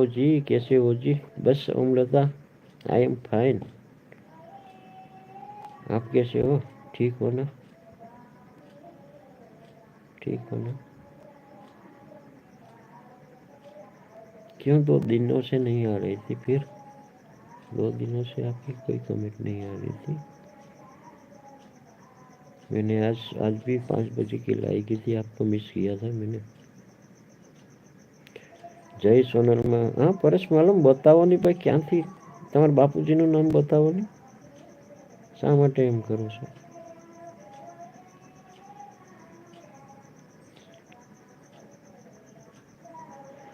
जी कैसे हो जी? बस ओमलता, आई एम फाइन। आप कैसे हो? ठीक हो ना? ठीक हो ना? क्यों 2 दिनों से नहीं आ रही थी फिर? 2 दिनों से आपकी कोई कमेंट नहीं आ रही थी। मैंने आज आज भी 5 बजे की लाई की थी, आपको मिस किया था मैंने। जय सोनलમાં હા પરેશ માલમ બતાવો નહીં ભાઈ, ક્યાંથી તમારા બાપુજીનું નામ બતાવો ને, શા માટે એમ કરો છો?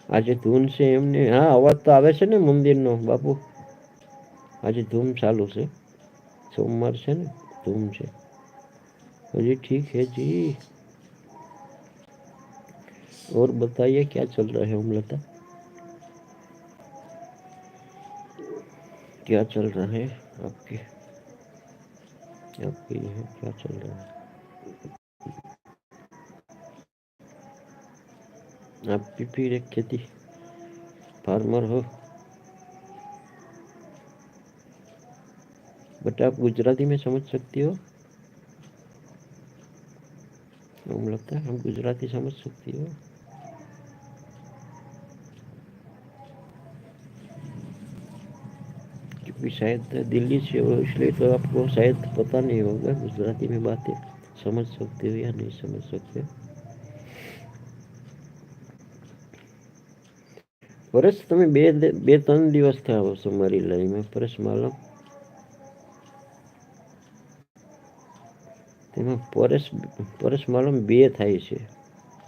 આજે ધૂન છે એમને? હા અવાજ તો આવે છે ને મંદિરનો બાપુ, આજે ધૂમ ચાલુ છે, સોમવાર છે ને, ધૂમ છે। जी ठीक है जी। और बताइए क्या चल रहा है ओमलता? क्या चल रहा है आपके आपके यहाँ क्या चल रहा है? आप भी फिर एक खेती फार्मर हो, बट आप गुजराती में समझ सकती हो ओमलता? हम गुजराती समझ सकती हो? क्योंकि शायद दिल्ली से हो इसलिए तो आपको शायद पता नहीं होगा गुजराती में बातें समझ सकते हो या नहीं समझ सकते। પરેશ તમે બે ત્રણ દિવસ થયા છો મારી લાઈનમાં પરેશ માલમ, તેમાં પરેશ પરેશ માલમ બે થાય છે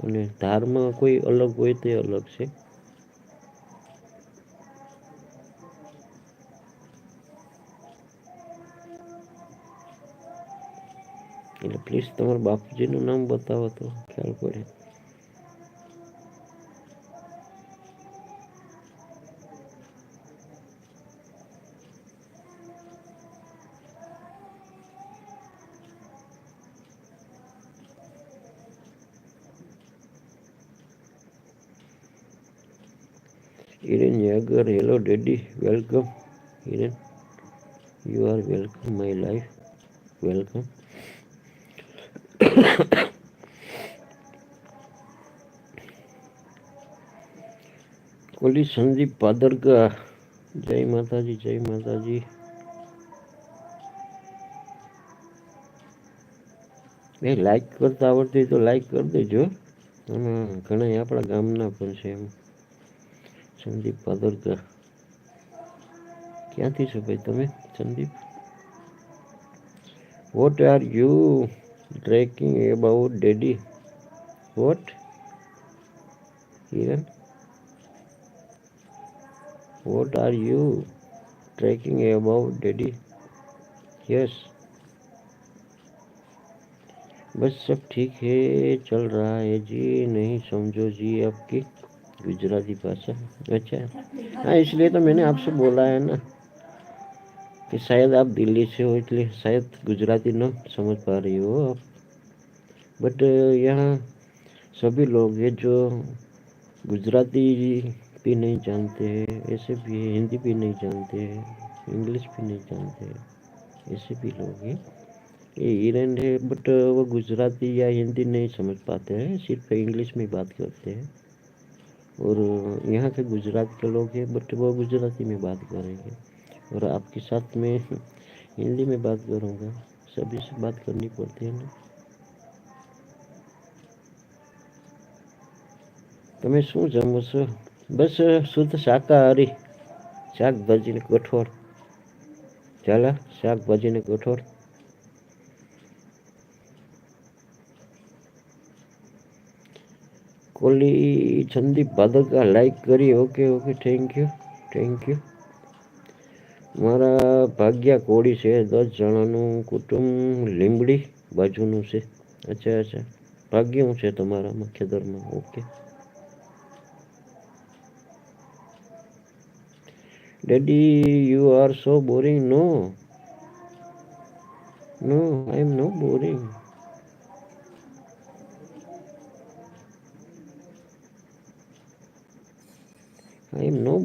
અને ધારમાં કોઈ અલગ હોય તે અલગ છે। એટલે પ્લીઝ તમારા બાપુજીનું નામ બતાવો તો ખ્યાલ પડે। Hiren Yagar, hello daddy, welcome Hiren, you are welcome my life, welcome। કોલી સંદીપ પાદરકા, જય માતાજી જય માતાજી। એ લાઈક કરતા આવડતી તો લાઈક કરી દેજો, અને ઘણા આપણા ગામના પણ છે એમ। સંદીપ પાદરકા ક્યાંથી છો ભાઈ તમે Sandeep? What are you tracking about daddy? What Hiren, what are you tracking about daddy? Yes, बस सब ठीक है चल रहा है जी। नहीं समझो जी आपकी गुजराती भाषा? अच्छा, हाँ इसलिए तो मैंने आपसे बोला है ना कि शायद आप दिल्ली से हो इसलिए शायद गुजराती न समझ पा रही हो आप, बट यहाँ सभी लोग हैं जो गुजराती भी नहीं जानते हैं, ऐसे भी हिंदी भी नहीं जानते हैं, इंग्लिश भी नहीं जानते हैं, ऐसे भी लोग हैं। ये हिरन है बट वो गुजराती या हिंदी नहीं समझ पाते हैं, सिर्फ इंग्लिश में बात करते हैं। और यहाँ के गुजरात के लोग हैं बट वो गुजराती में बात करेंगे, और आपके साथ में हिंदी में बात करूँगा, सभी से बात करनी पड़ती है ना। તમે શું જમો છો? બસ શુદ્ધ શાકાહારી, શાકભાજી ને કઠોળ, ચાલા શાકભાજી ને કઠોળ। કોલી સંદીપ ભાદરકા લાઈક કરી, okay okay thank you thank you. મારા ભાગ્યા કોળી છે, 10 જણાનું કુટુંબ લીંબડી બાજુનું છે। અચ્છા અચ્છા, ભાગ્યું છે તમારા મુખ્ય ધર્મ, okay. Daddy you are so boring? No no I am no boring. I am no